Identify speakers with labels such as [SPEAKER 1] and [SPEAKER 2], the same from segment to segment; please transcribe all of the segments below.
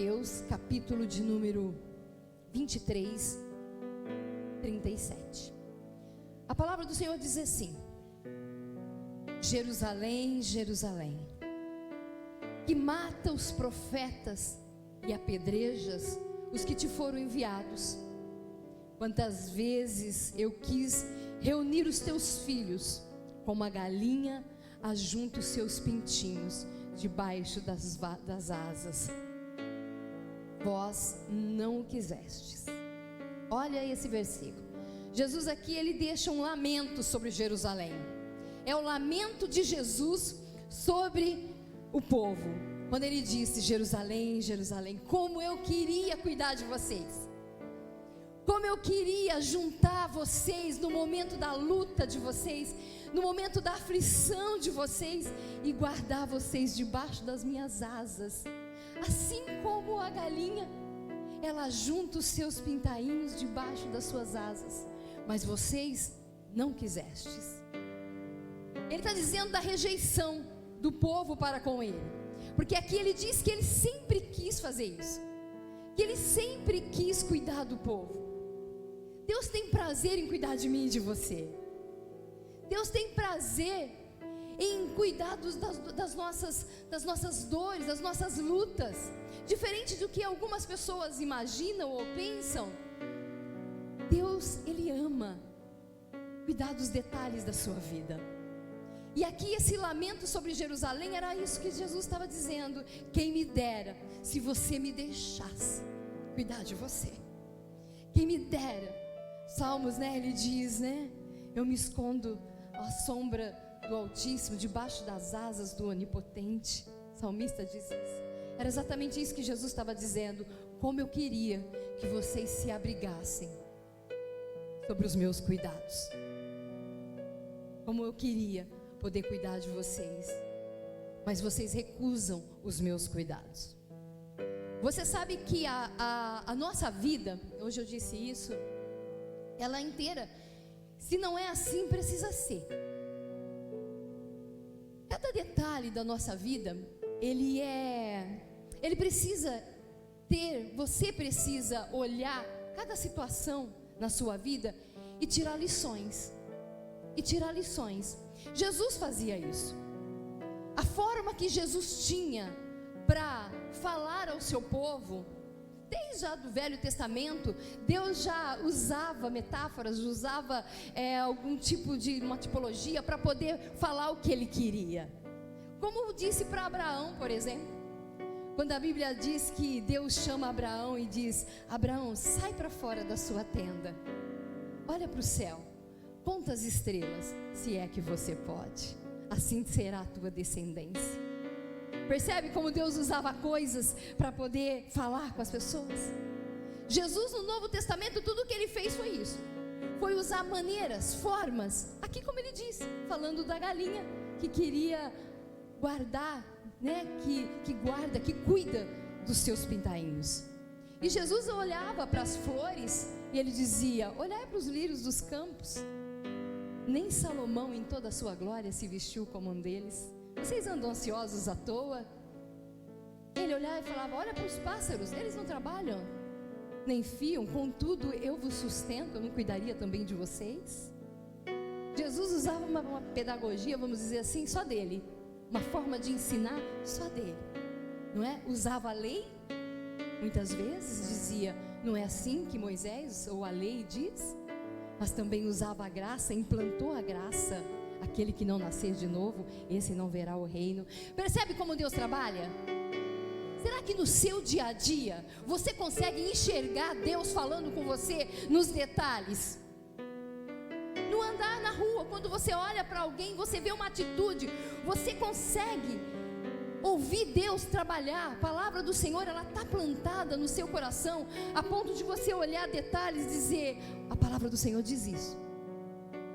[SPEAKER 1] Mateus, capítulo de número 23, 37. A palavra do Senhor diz assim: Jerusalém, Jerusalém, que mata os profetas e apedrejas os que te foram enviados. Quantas vezes eu quis reunir os teus filhos, como a galinha ajunta os seus pintinhos debaixo das asas. Vós não o quisestes. Olha esse versículo. Jesus aqui, ele deixa um lamento sobre Jerusalém. É o lamento de Jesus sobre o povo, quando ele disse: Jerusalém, Jerusalém, como eu queria cuidar de vocês, como eu queria juntar vocês no momento da luta de vocês, no momento da aflição de vocês, e guardar vocês debaixo das minhas asas. Assim como a galinha, ela junta os seus pintainhos debaixo das suas asas, mas vocês não quisestes. Ele está dizendo da rejeição do povo para com ele, porque aqui ele diz que ele sempre quis fazer isso, que ele sempre quis cuidar do povo. Deus tem prazer em cuidar de mim e de você. Deus tem prazer em cuidar das nossas dores, das nossas lutas. Diferente do que algumas pessoas imaginam ou pensam, Deus, Ele ama cuidar dos detalhes da sua vida. E aqui esse lamento sobre Jerusalém era isso que Jesus estava dizendo: quem me dera se você me deixasse cuidar de você. Quem me dera. Salmos, ele diz, eu me escondo à sombra do Altíssimo, debaixo das asas do Onipotente. O salmista diz isso. Era exatamente isso que Jesus estava dizendo: como eu queria que vocês se abrigassem sobre os meus cuidados, como eu queria poder cuidar de vocês, mas vocês recusam os meus cuidados. Você sabe que a nossa vida, hoje eu disse isso, ela inteira, se não é assim, precisa ser. Cada detalhe da nossa vida, ele precisa ter, você precisa olhar cada situação na sua vida e tirar lições. Jesus fazia isso. A forma que Jesus tinha para falar ao seu povo, desde já do Velho Testamento, Deus já usava metáforas, usava algum tipo de uma tipologia para poder falar o que Ele queria. Como disse para Abraão, por exemplo, quando a Bíblia diz que Deus chama Abraão e diz: Abraão, sai para fora da sua tenda, olha para o céu, conta as estrelas, se é que você pode, assim será a tua descendência. Percebe como Deus usava coisas para poder falar com as pessoas? Jesus, no Novo Testamento, tudo o que Ele fez foi isso. Foi usar maneiras, formas, aqui como Ele disse, falando da galinha que queria guardar, que guarda, que cuida dos seus pintainhos. E Jesus olhava para as flores e Ele dizia: olhai para os lírios dos campos, nem Salomão em toda a sua glória se vestiu como um deles. Vocês andam ansiosos à toa? Ele olhava e falava: olha para os pássaros, eles não trabalham, nem fiam, contudo eu vos sustento, eu não cuidaria também de vocês? Jesus usava uma pedagogia, vamos dizer assim, só dele, uma forma de ensinar só dele, não é? Usava a lei, muitas vezes dizia: não é assim que Moisés ou a lei diz? Mas também usava a graça, implantou a graça. Aquele que não nascer de novo, esse não verá o reino. Percebe como Deus trabalha? Será que no seu dia a dia você consegue enxergar Deus falando com você nos detalhes? No andar na rua, quando você olha para alguém, você vê uma atitude, você consegue ouvir Deus trabalhar. A palavra do Senhor, ela está plantada no seu coração, a ponto de você olhar detalhes e dizer: a palavra do Senhor diz isso,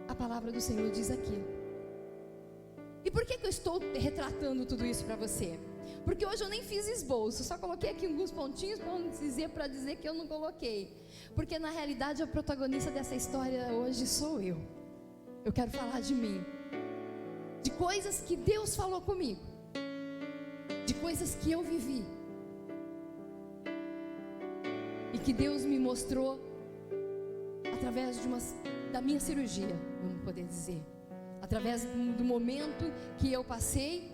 [SPEAKER 1] a palavra do Senhor diz aquilo. E por que eu estou retratando tudo isso para você? Porque hoje eu nem fiz esboço, só coloquei aqui alguns pontinhos para dizer que eu não coloquei. Porque na realidade a protagonista dessa história hoje sou eu. Eu quero falar de mim, de coisas que Deus falou comigo, de coisas que eu vivi. e que Deus me mostrou através da minha cirurgia, vamos poder dizer, através do momento que eu passei.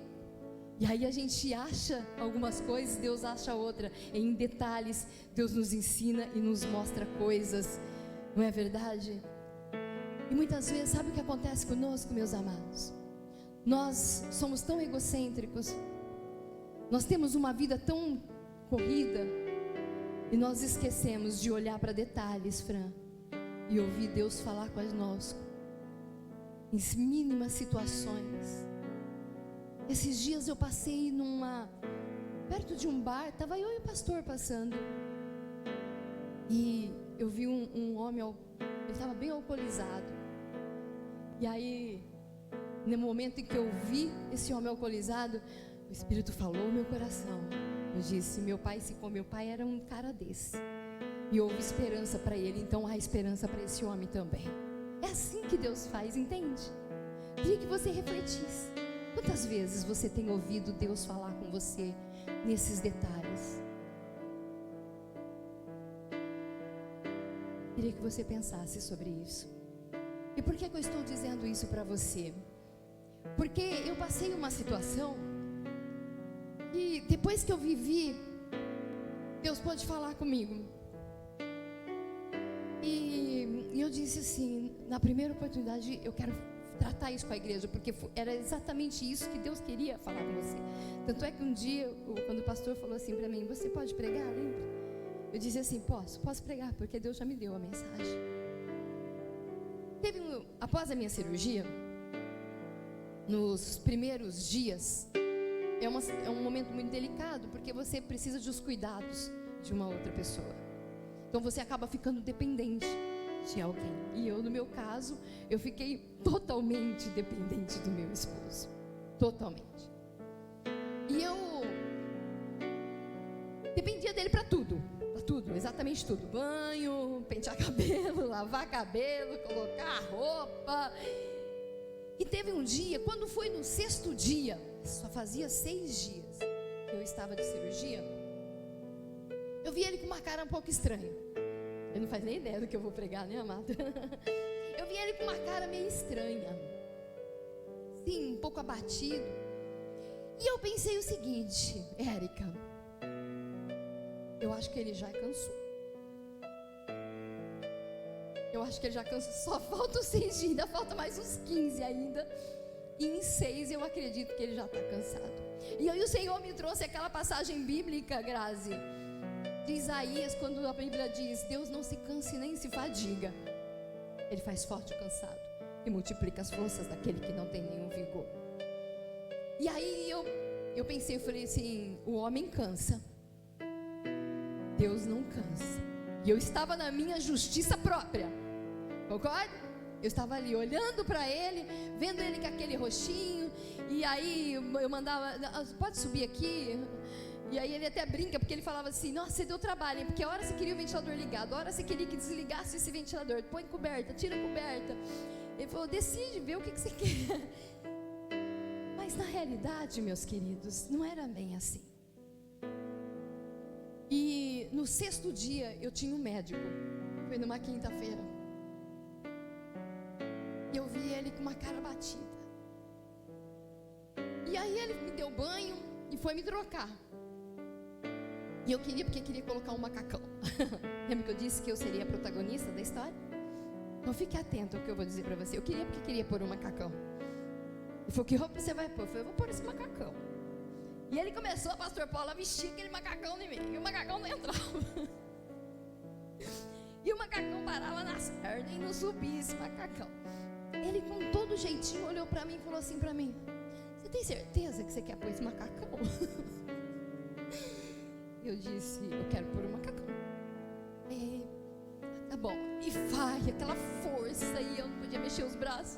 [SPEAKER 1] E aí a gente acha algumas coisas, Deus acha outra. Em detalhes, Deus nos ensina e nos mostra coisas, não é verdade? E muitas vezes, sabe o que acontece conosco, meus amados? Nós somos tão egocêntricos, nós temos uma vida tão corrida, e nós esquecemos de olhar para detalhes, Fran, e ouvir Deus falar conosco, em mínimas situações. Esses dias eu passei perto de um bar, estava eu e o pastor passando, e eu vi um homem, ele estava bem alcoolizado. E aí, no momento em que eu vi esse homem alcoolizado, o Espírito falou no meu coração. Eu disse, meu pai era um cara desse, e houve esperança para ele, então há esperança para esse homem também. É assim que Deus faz, entende? Queria que você refletisse. Quantas vezes você tem ouvido Deus falar com você nesses detalhes? Queria que você pensasse sobre isso. E por que eu estou dizendo isso para você? Porque eu passei uma situação e depois que eu vivi, Deus pôde falar comigo. E eu disse assim, na primeira oportunidade, eu quero tratar isso com a igreja, porque era exatamente isso que Deus queria falar com você. Tanto é que um dia, quando o pastor falou assim para mim, você pode pregar, lembra? Eu disse assim, posso pregar, porque Deus já me deu a mensagem. Após a minha cirurgia, nos primeiros dias, é um momento muito delicado, porque você precisa dos cuidados de uma outra pessoa. Então você acaba ficando dependente de alguém. E eu, no meu caso, eu fiquei totalmente dependente do meu esposo. Totalmente. E eu dependia dele para tudo. Para tudo, exatamente tudo. Banho, pentear cabelo, lavar cabelo, colocar roupa. E teve um dia, quando foi no 6º dia, só fazia 6 dias que eu estava de cirurgia, eu vi ele com uma cara um pouco estranha. Ele não faz nem ideia do que eu vou pregar, né, amado? Eu vi ele com uma cara meio estranha, sim, um pouco abatido. E eu pensei o seguinte, Érica, eu acho que ele já cansou. Eu acho que ele já cansou. Só faltam 6 dias, ainda falta mais uns 15 ainda. E em 6 eu acredito que ele já está cansado. E aí o Senhor me trouxe aquela passagem bíblica, Grazi, de Isaías, quando a Bíblia diz, Deus não se cansa e nem se fadiga. Ele faz forte o cansado e multiplica as forças daquele que não tem nenhum vigor. E aí eu pensei, eu falei assim, o homem cansa, Deus não cansa. E eu estava na minha justiça própria, concorda? Eu estava ali olhando para ele, vendo ele com aquele roxinho. E aí eu mandava, pode subir aqui. E aí ele até brinca, porque ele falava assim, nossa, você deu trabalho, hein? Porque a hora você queria o ventilador ligado, a hora você queria que desligasse esse ventilador, põe coberta, tira a coberta. Ele falou, decide, vê o que você quer. Mas na realidade, meus queridos, não era bem assim. E no 6º dia eu tinha um médico, foi numa quinta-feira. E eu vi ele com uma cara batida. E aí ele me deu banho e foi me trocar. E eu queria, porque queria colocar um macacão. Lembra que eu disse que eu seria a protagonista da história? Então fique atento ao que eu vou dizer para você. Eu queria, porque queria pôr um macacão. Ele falou, que roupa você vai pôr? Eu falei, eu vou pôr esse macacão. E ele começou, pastor Paulo, a vestir aquele macacão em mim. E o macacão não entrava. E o macacão parava nas pernas e não subia esse macacão. Ele com todo jeitinho olhou para mim e falou assim para mim, você tem certeza que você quer pôr esse macacão? Eu disse, eu quero pôr um macacão. Tá bom. E vai, aquela força, e eu não podia mexer os braços.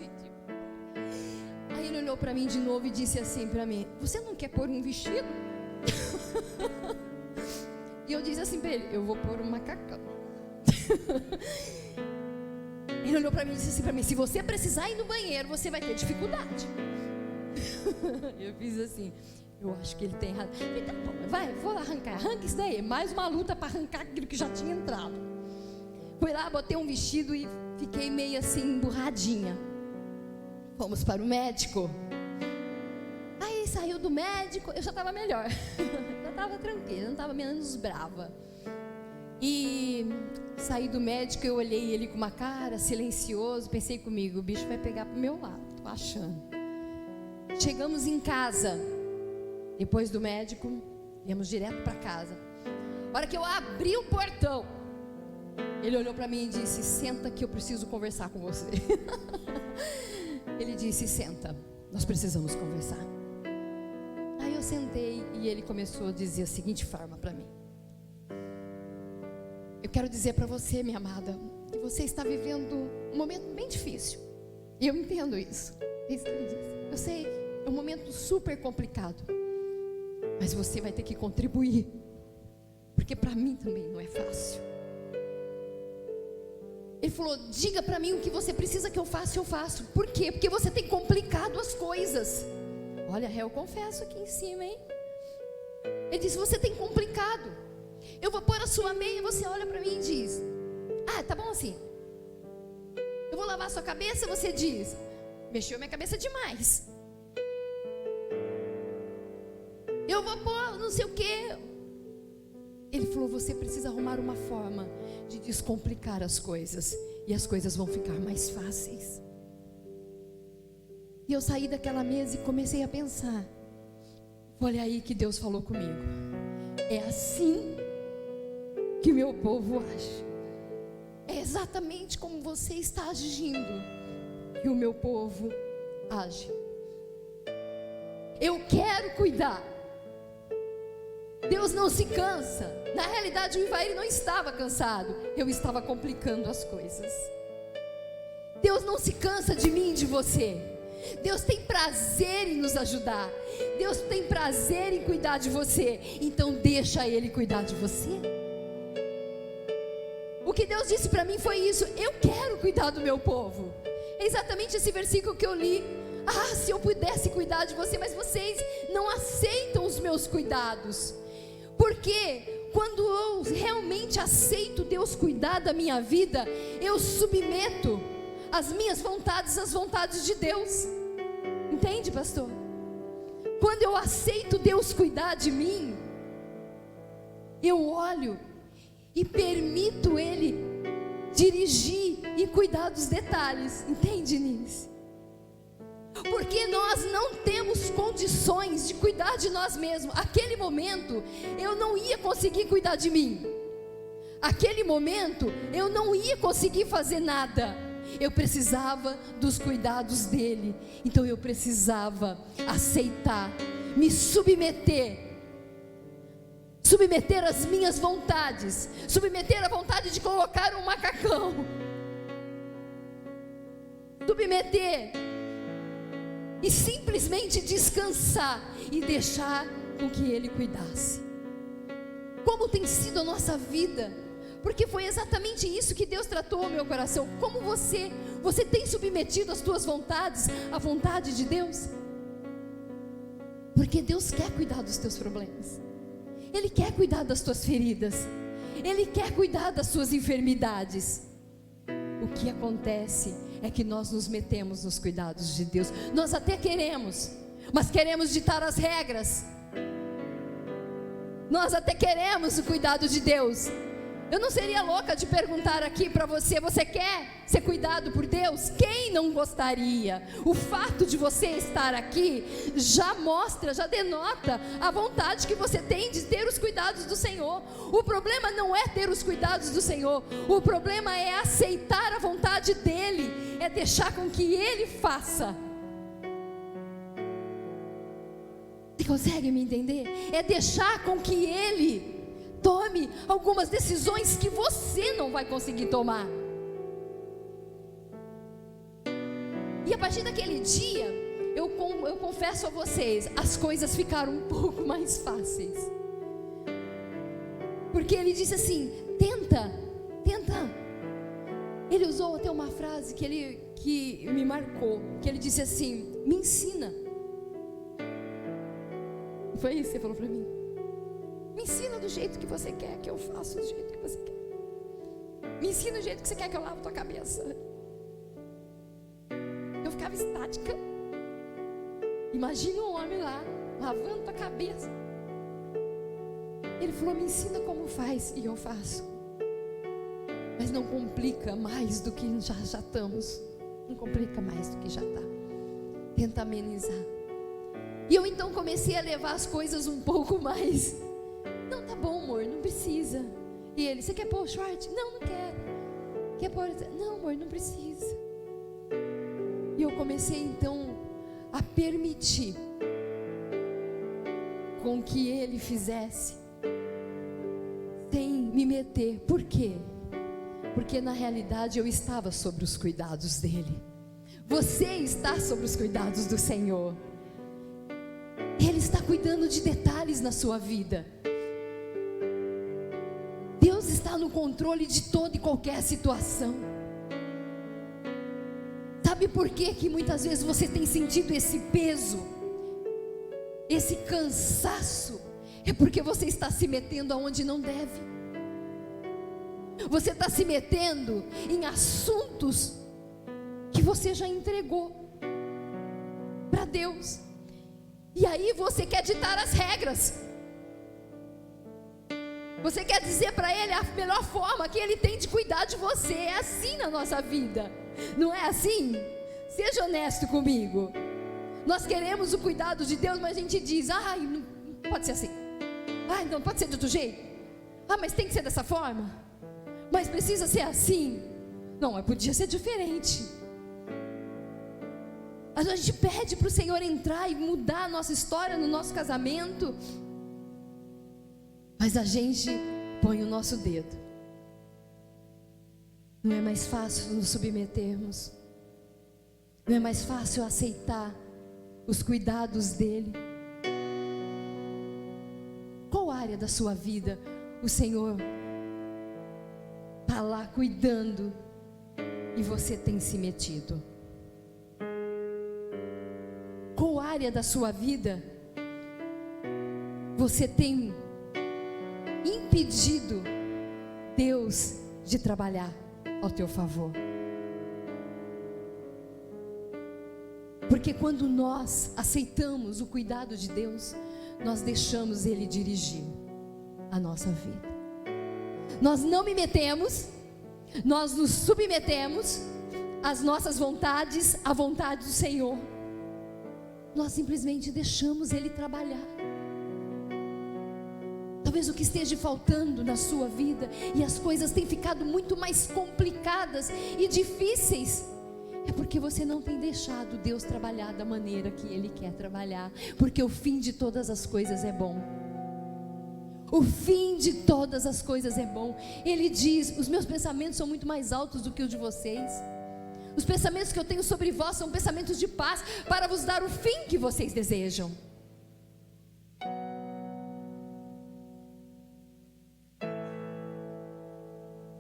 [SPEAKER 1] Aí ele olhou para mim de novo e disse assim para mim, você não quer pôr um vestido? E eu disse assim para ele, eu vou pôr um macacão. Ele olhou para mim e disse assim para mim, se você precisar ir no banheiro, você vai ter dificuldade. Eu fiz assim, Eu acho que ele tem razão. Eu falei, tá bom, vou lá arrancar. Arranca isso daí. Mais uma luta para arrancar aquilo que já tinha entrado. Fui lá, botei um vestido e fiquei meio assim, emburradinha. Fomos para o médico. Aí saiu do médico, eu já estava melhor. Já estava tranquila, não estava menos brava. E saí do médico, eu olhei ele com uma cara silencioso. Pensei comigo, o bicho vai pegar pro meu lado, tô achando. Chegamos em casa. Depois do médico, viemos direto para casa. A hora que eu abri o portão, ele olhou para mim e disse: senta que eu preciso conversar com você. Ele disse: senta, nós precisamos conversar. Aí eu sentei e ele começou a dizer a seguinte forma para mim: eu quero dizer para você, minha amada, que você está vivendo um momento bem difícil. E eu entendo isso. É isso que ele disse. Eu sei, é um momento super complicado, mas você vai ter que contribuir, porque para mim também não é fácil. Ele falou: diga para mim o que você precisa que eu faça, eu faço. Por quê? Porque você tem complicado as coisas. Olha, eu confesso aqui em cima, hein? Ele disse: você tem complicado. Eu vou pôr a sua meia e você olha para mim e diz: ah, tá bom assim. Eu vou lavar a sua cabeça e você diz: mexeu minha cabeça demais. Eu vou pôr não sei o quê. Ele falou: você precisa arrumar uma forma de descomplicar as coisas, e as coisas vão ficar mais fáceis. E eu saí daquela mesa e comecei a pensar: olha aí que Deus falou comigo. É assim que meu povo age. É exatamente como você está agindo que o meu povo age. Eu quero cuidar. Deus não se cansa. Na realidade, o Ivair não estava cansado. Eu estava complicando as coisas. Deus não se cansa de mim e de você. Deus tem prazer em nos ajudar. Deus tem prazer em cuidar de você. Então deixa Ele cuidar de você. O que Deus disse para mim foi isso: eu quero cuidar do meu povo. É exatamente esse versículo que eu li. Ah, se eu pudesse cuidar de você, mas vocês não aceitam os meus cuidados. Porque quando eu realmente aceito Deus cuidar da minha vida, eu submeto as minhas vontades às vontades de Deus. Entende, pastor? Quando eu aceito Deus cuidar de mim, eu olho e permito Ele dirigir e cuidar dos detalhes. Entende, Nils? Porque nós não temos condições de cuidar de nós mesmos. Aquele momento eu não ia conseguir cuidar de mim. Aquele momento eu não ia conseguir fazer nada. Eu precisava dos cuidados dele. Então eu precisava aceitar, me submeter às minhas vontades, submeter a vontade de colocar um macacão, submeter e simplesmente descansar e deixar com que Ele cuidasse. Como tem sido a nossa vida? Porque foi exatamente isso que Deus tratou o meu coração. Como você tem submetido as tuas vontades à vontade de Deus? Porque Deus quer cuidar dos teus problemas. Ele quer cuidar das tuas feridas. Ele quer cuidar das suas enfermidades. O que acontece é que nós nos metemos nos cuidados de Deus. Nós até queremos, mas queremos ditar as regras. Nós até queremos o cuidado de Deus. Eu não seria louca de perguntar aqui para você: você quer ser cuidado por Deus? Quem não gostaria? O fato de você estar aqui já mostra, já denota a vontade que você tem de ter os cuidados do Senhor. O problema não é ter os cuidados do Senhor. O problema é aceitar a vontade dEle, é deixar com que Ele faça. Você consegue me entender? É deixar com que Ele tome algumas decisões que você não vai conseguir tomar. E a partir daquele dia, eu confesso a vocês, as coisas ficaram um pouco mais fáceis. Porque Ele disse assim: tenta. Ele usou até uma frase que me marcou, que Ele disse assim: me ensina. Foi isso que você falou para mim. Me ensina do jeito que você quer que eu faça, do jeito que você quer. Me ensina do jeito que você quer que eu lave tua cabeça. Eu ficava estática. Imagina um homem lá, lavando tua cabeça. Ele falou, me ensina como faz, e eu faço. Mas não complica mais do que já estamos. Não complica mais do que já está. Tenta amenizar. E eu então comecei a levar as coisas um pouco mais. Não, tá bom, amor, não precisa. E ele, você quer pôr o short? Não, não quero. Quer pôr? Não, amor, não precisa. E eu comecei então a permitir com que ele fizesse, sem me meter. Por quê? Porque na realidade eu estava sobre os cuidados dele. Você está sobre os cuidados do Senhor. Ele está cuidando de detalhes na sua vida. Deus está no controle de toda e qualquer situação. Sabe por que muitas vezes você tem sentido esse peso, esse cansaço? É porque você está se metendo aonde não deve. Você está se metendo em assuntos que você já entregou para Deus. E aí você quer ditar as regras. Você quer dizer para Ele a melhor forma que Ele tem de cuidar de você. É assim na nossa vida. Não é assim? Seja honesto comigo. Nós queremos o cuidado de Deus, mas a gente diz, não pode ser assim. Não pode ser de outro jeito. Mas tem que ser dessa forma. Mas precisa ser assim. Não, mas podia ser diferente. A gente pede para o Senhor entrar e mudar a nossa história no nosso casamento, mas a gente põe o nosso dedo. Não é mais fácil nos submetermos? Não é mais fácil aceitar os cuidados dEle? Qual área da sua vida o Senhor está lá cuidando e você tem se metido? Qual área da sua vida você tem impedido Deus de trabalhar ao teu favor? Porque quando nós aceitamos o cuidado de Deus, nós deixamos Ele dirigir a nossa vida. Nós não me metemos, nós nos submetemos às nossas vontades, à vontade do Senhor. Nós simplesmente deixamos Ele trabalhar. Talvez o que esteja faltando na sua vida, e as coisas têm ficado muito mais complicadas e difíceis, é porque você não tem deixado Deus trabalhar da maneira que Ele quer trabalhar. Porque o fim de todas as coisas é bom. O fim de todas as coisas é bom. Ele diz, os meus pensamentos são muito mais altos do que os de vocês. Os pensamentos que eu tenho sobre vós são pensamentos de paz, para vos dar o fim que vocês desejam.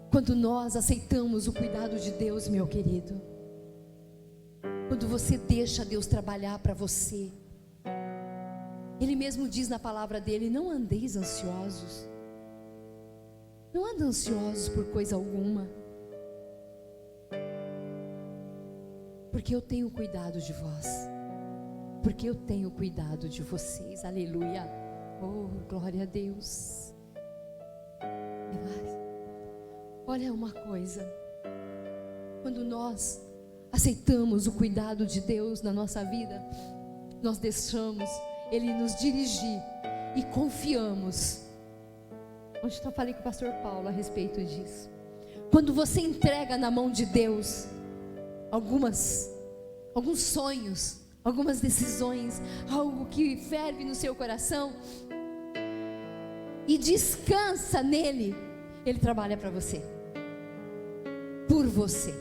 [SPEAKER 1] Quando nós aceitamos o cuidado de Deus, meu querido, quando você deixa Deus trabalhar para você, Ele mesmo diz na palavra dele, não andeis ansiosos. Não andem ansiosos por coisa alguma, porque eu tenho cuidado de vós, porque eu tenho cuidado de vocês. Aleluia. Oh, glória a Deus. Olha uma coisa, quando nós aceitamos o cuidado de Deus na nossa vida, nós deixamos Ele nos dirigir e confiamos. Hoje eu falei com o pastor Paulo a respeito disso. Quando você entrega na mão de Deus alguns sonhos, algumas decisões, algo que ferve no seu coração, e descansa nele, Ele trabalha para você, por você,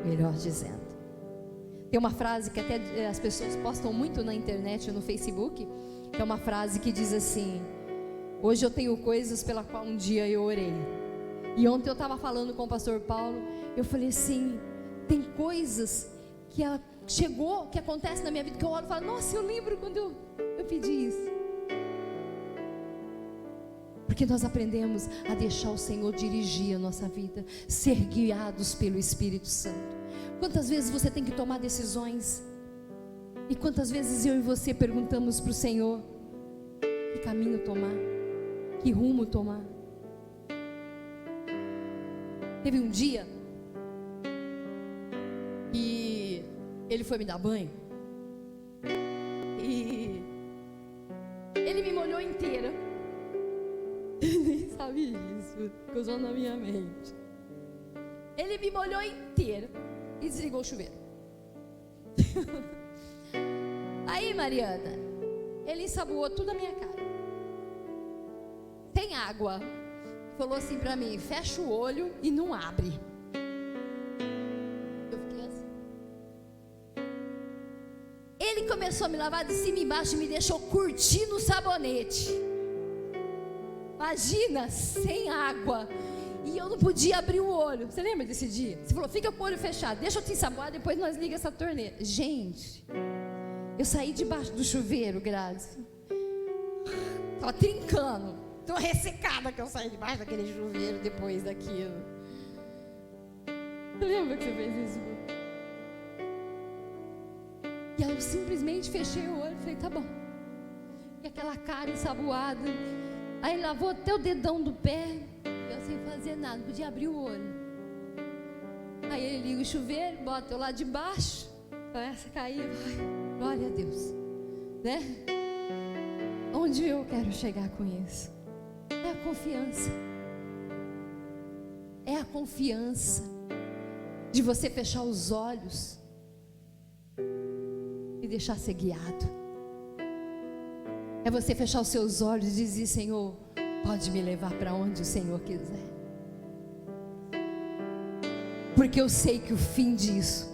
[SPEAKER 1] melhor dizendo. Tem uma frase que até as pessoas postam muito na internet, no Facebook, que é uma frase que diz assim: hoje eu tenho coisas pela qual um dia eu orei. E ontem eu estava falando com o pastor Paulo, eu falei assim, tem coisas que ela chegou, que acontece na minha vida, que eu oro e falo, nossa, eu lembro quando eu pedi isso. Porque nós aprendemos a deixar o Senhor dirigir a nossa vida, ser guiados pelo Espírito Santo. Quantas vezes você tem que tomar decisões, e quantas vezes eu e você perguntamos para o Senhor: que caminho tomar? Que rumo tomar? Teve um dia que ele foi me dar banho, e ele me molhou inteira. Ele nem sabe isso, ficou só na minha mente. Ele me molhou inteira e desligou o chuveiro. Aí, Mariana, ele ensaboou tudo a minha cara, tem água. Falou assim pra mim: fecha o olho e não abre. Eu fiquei assim. Ele começou a me lavar de cima e embaixo e me deixou curtir no sabonete. Imagina, sem água. E eu não podia abrir o olho. Você lembra desse dia? Você falou: fica com o olho fechado, deixa eu te ensaboar, depois nós liga essa torneira. Gente, eu saí debaixo do chuveiro, Grazi, tava trincando. Tô ressecada que eu saí debaixo daquele chuveiro depois daquilo. Você lembra que você fez isso? E aí eu simplesmente fechei o olho e falei: tá bom. E aquela cara ensaboada. Aí ele lavou até o dedão do pé. E eu sem fazer nada, não podia abrir o olho. Aí ele liga o chuveiro, bota eu lá de baixo, começa a cair. Ai, glória a Deus, né? Onde eu quero chegar com isso? É a confiança. É a confiança de você fechar os olhos e deixar ser guiado. É você fechar os seus olhos e dizer: Senhor, pode me levar para onde o Senhor quiser. Porque eu sei que o fim disso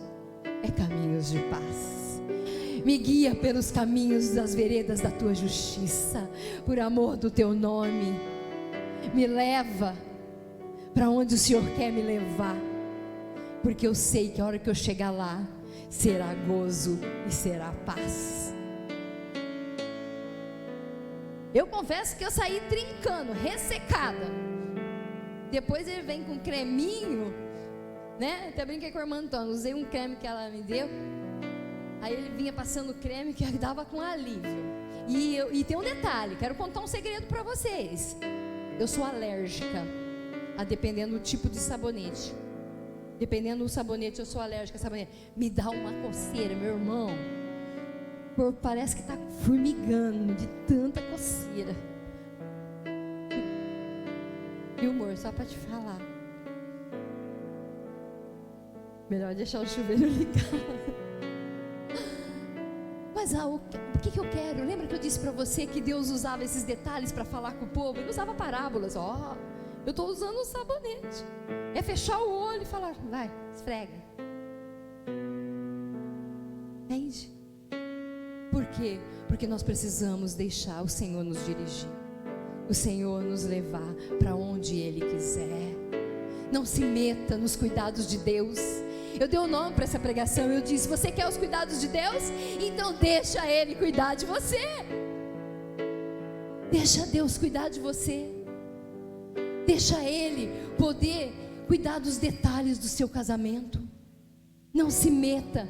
[SPEAKER 1] é caminhos de paz. Me guia pelos caminhos das veredas da tua justiça, por amor do teu nome. Me leva para onde o Senhor quer me levar, porque eu sei que a hora que eu chegar lá, será gozo e será paz. Eu confesso que eu saí trincando, ressecada. Depois ele vem com creminho, né? Até brinquei com a irmã Antônia, usei um creme que ela me deu. Aí ele vinha passando creme que dava com alívio. E tem um detalhe, quero contar um segredo para vocês. Eu sou alérgica a dependendo do tipo de sabonete. Dependendo do sabonete, eu sou alérgica a sabonete. Me dá uma coceira, meu irmão. O corpo parece que está formigando de tanta coceira. E amor, só para te falar, melhor deixar o chuveiro ligado. Mas o que eu quero? Lembra que eu disse para você que Deus usava esses detalhes para falar com o povo? Ele usava parábolas. Eu estou usando um sabonete. É fechar o olho e falar: vai, esfrega. Entende? Por quê? Porque nós precisamos deixar o Senhor nos dirigir, o Senhor nos levar para onde Ele quiser. Não se meta nos cuidados de Deus. Eu dei um nome para essa pregação. Eu disse: você quer os cuidados de Deus? Então deixa Ele cuidar de você. Deixa Deus cuidar de você. Deixa Ele poder cuidar dos detalhes do seu casamento. Não se meta.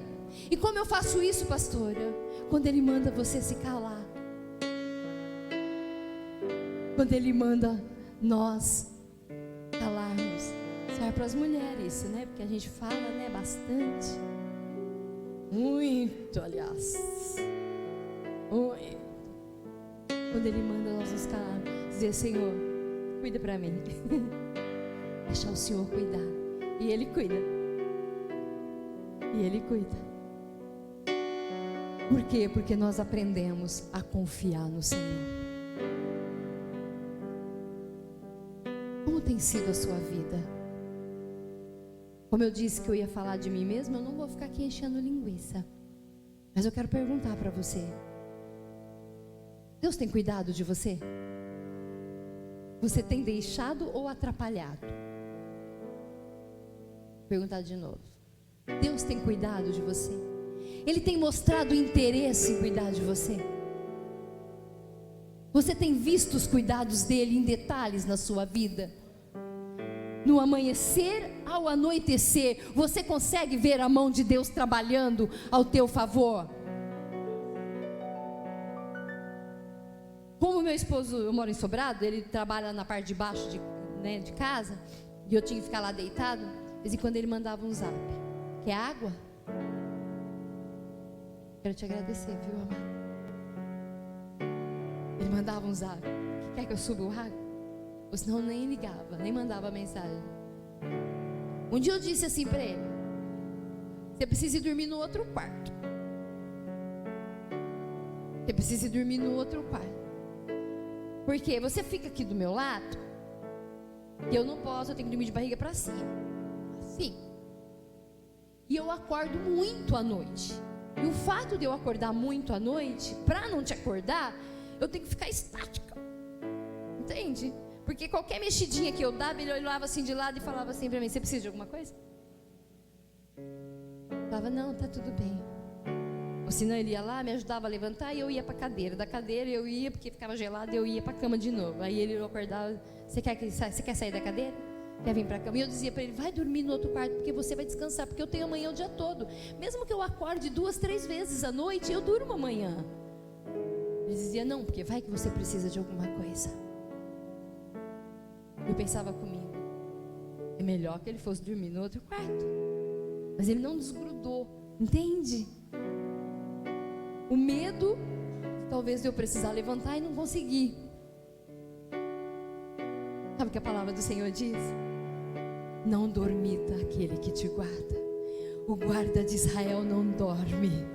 [SPEAKER 1] E como eu faço isso, pastora? Quando Ele manda você se calar. Quando Ele manda nós calarmos. Serve para as mulheres, né? Porque a gente fala, né, bastante. Muito, aliás. Muito. Quando Ele manda nós nos calarmos, dizer: Senhor, cuida para mim. Deixar o Senhor cuidar. E Ele cuida. E Ele cuida. Por quê? Porque nós aprendemos a confiar no Senhor. Como tem sido a sua vida? Como eu disse que eu ia falar de mim mesma, eu não vou ficar aqui enchendo linguiça. Mas eu quero perguntar para você: Deus tem cuidado de você? Você tem deixado ou atrapalhado? Vou perguntar de novo. Deus tem cuidado de você? Ele tem mostrado interesse em cuidar de você? Você tem visto os cuidados dele em detalhes na sua vida? No amanhecer ao anoitecer, você consegue ver a mão de Deus trabalhando ao teu favor? Como meu esposo, eu moro em Sobrado, ele trabalha na parte de baixo de casa, e eu tinha que ficar lá deitado. De vez em quando ele mandava um zap: quer água? Quero te agradecer, viu, amado? Ele mandava um zap: quer que eu suba o água? Ou senão nem ligava, nem mandava mensagem. Um dia eu disse assim para ele: você precisa ir dormir no outro quarto. Você precisa ir dormir no outro quarto. Porque você fica aqui do meu lado, e eu não posso, eu tenho que dormir de barriga para cima. Assim. E eu acordo muito à noite. E o fato de eu acordar muito à noite, para não te acordar, eu tenho que ficar estática. Entende? Porque qualquer mexidinha que eu dava, ele olhava assim de lado e falava assim para mim: você precisa de alguma coisa? Eu falava: não, tá tudo bem. Ou senão ele ia lá, me ajudava a levantar, e eu ia para a cadeira. Da cadeira eu ia, porque ficava gelado, eu ia para a cama de novo. Aí ele acordava: você quer sair da cadeira? Quer vir para a cama? E eu dizia para ele: vai dormir no outro quarto, porque você vai descansar, porque eu tenho amanhã o dia todo. Mesmo que eu acorde 2, 3 vezes à noite, eu durmo amanhã. Ele dizia: não, porque vai que você precisa de alguma coisa. Eu pensava comigo: é melhor que ele fosse dormir no outro quarto. Mas ele não desgrudou, entende? O medo, talvez de eu precisar levantar e não conseguir. Sabe o que a palavra do Senhor diz? Não dormita aquele que te guarda. O guarda de Israel não dorme.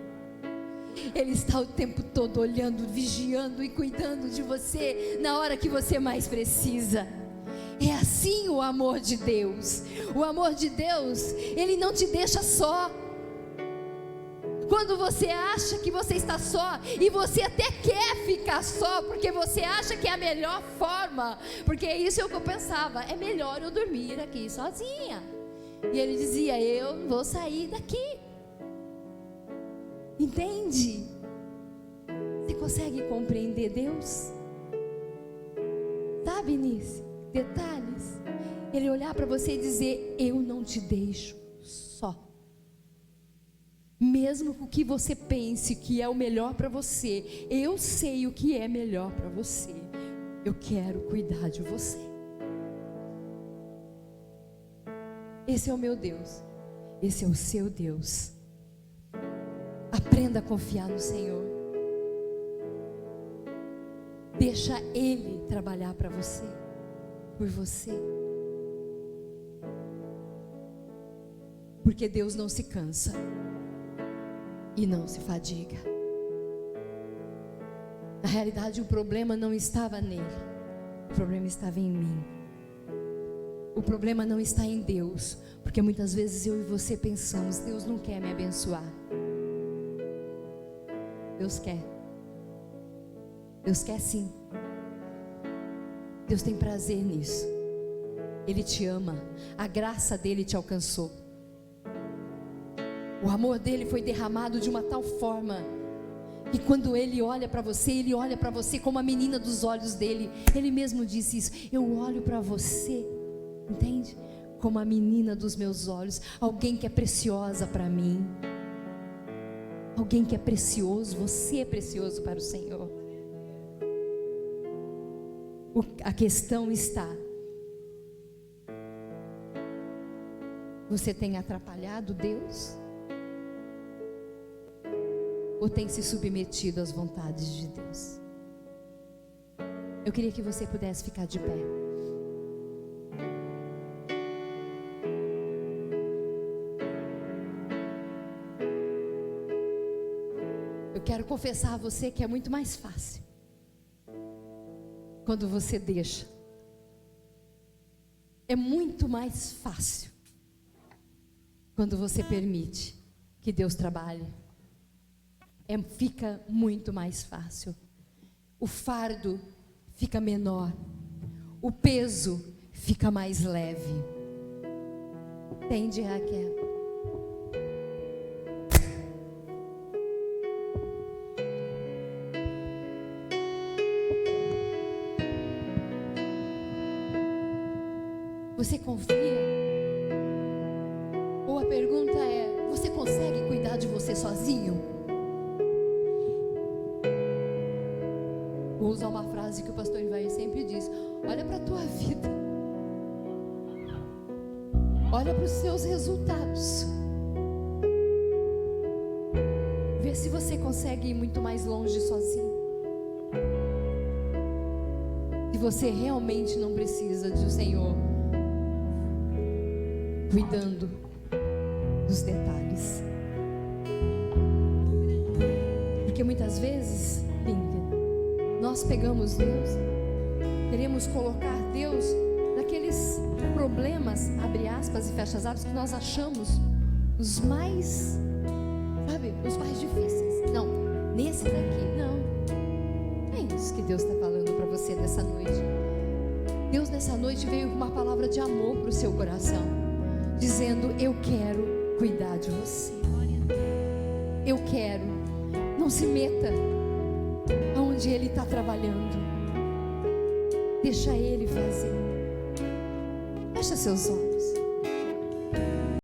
[SPEAKER 1] Ele está o tempo todo olhando, vigiando e cuidando de você na hora que você mais precisa. É assim o amor de Deus. O amor de Deus, ele não te deixa só. Quando você acha que você está só, e você até quer ficar só, porque você acha que é a melhor forma, porque isso é o que eu pensava: é melhor eu dormir aqui sozinha. E ele dizia: eu vou sair daqui. Entende? Você consegue compreender Deus? Sabe nisso? Detalhes. Ele olhar para você e dizer: eu não te deixo só. Mesmo que o que você pense que é o melhor para você, eu sei o que é melhor para você. Eu quero cuidar de você. Esse é o meu Deus. Esse é o seu Deus. Aprenda a confiar no Senhor. Deixa Ele trabalhar para você, por você. Porque Deus não se cansa e não se fadiga. Na realidade, o problema não estava nele, o problema estava em mim. O problema não está em Deus, porque muitas vezes eu e você pensamos: Deus não quer me abençoar. Deus quer. Deus quer sim. Deus tem prazer nisso. Ele te ama. A graça dele te alcançou. O amor dele foi derramado de uma tal forma que quando ele olha para você, ele olha para você como a menina dos olhos dele. Ele mesmo disse isso: eu olho para você, entende? Como a menina dos meus olhos. Alguém que é preciosa para mim. Alguém que é precioso. Você é precioso para o Senhor. A questão está: você tem atrapalhado Deus? Ou tem se submetido às vontades de Deus? Eu queria que você pudesse ficar de pé. Eu quero confessar a você que é muito mais fácil quando você deixa. É muito mais fácil quando você permite que Deus trabalhe. Fica muito mais fácil. O fardo fica menor. O peso fica mais leve. Entende, Raquel? Você confia? Ou a pergunta é: você consegue cuidar de você sozinho? Vou usar uma frase que o pastor Ivair sempre diz: olha para a tua vida, olha para os seus resultados, vê se você consegue ir muito mais longe sozinho. Se você realmente não precisa de o Senhor cuidando dos detalhes. Porque muitas vezes, nós pegamos Deus, queremos colocar Deus naqueles problemas, abre aspas e fecha aspas, que nós achamos os mais, sabe, os mais difíceis. Não, nesse daqui, não. É isso que Deus está falando para você nessa noite. Deus nessa noite veio com uma palavra de amor para o seu coração, dizendo: eu quero cuidar de você. Eu quero. Não se meta aonde Ele está trabalhando. Deixa Ele fazer. Fecha seus olhos.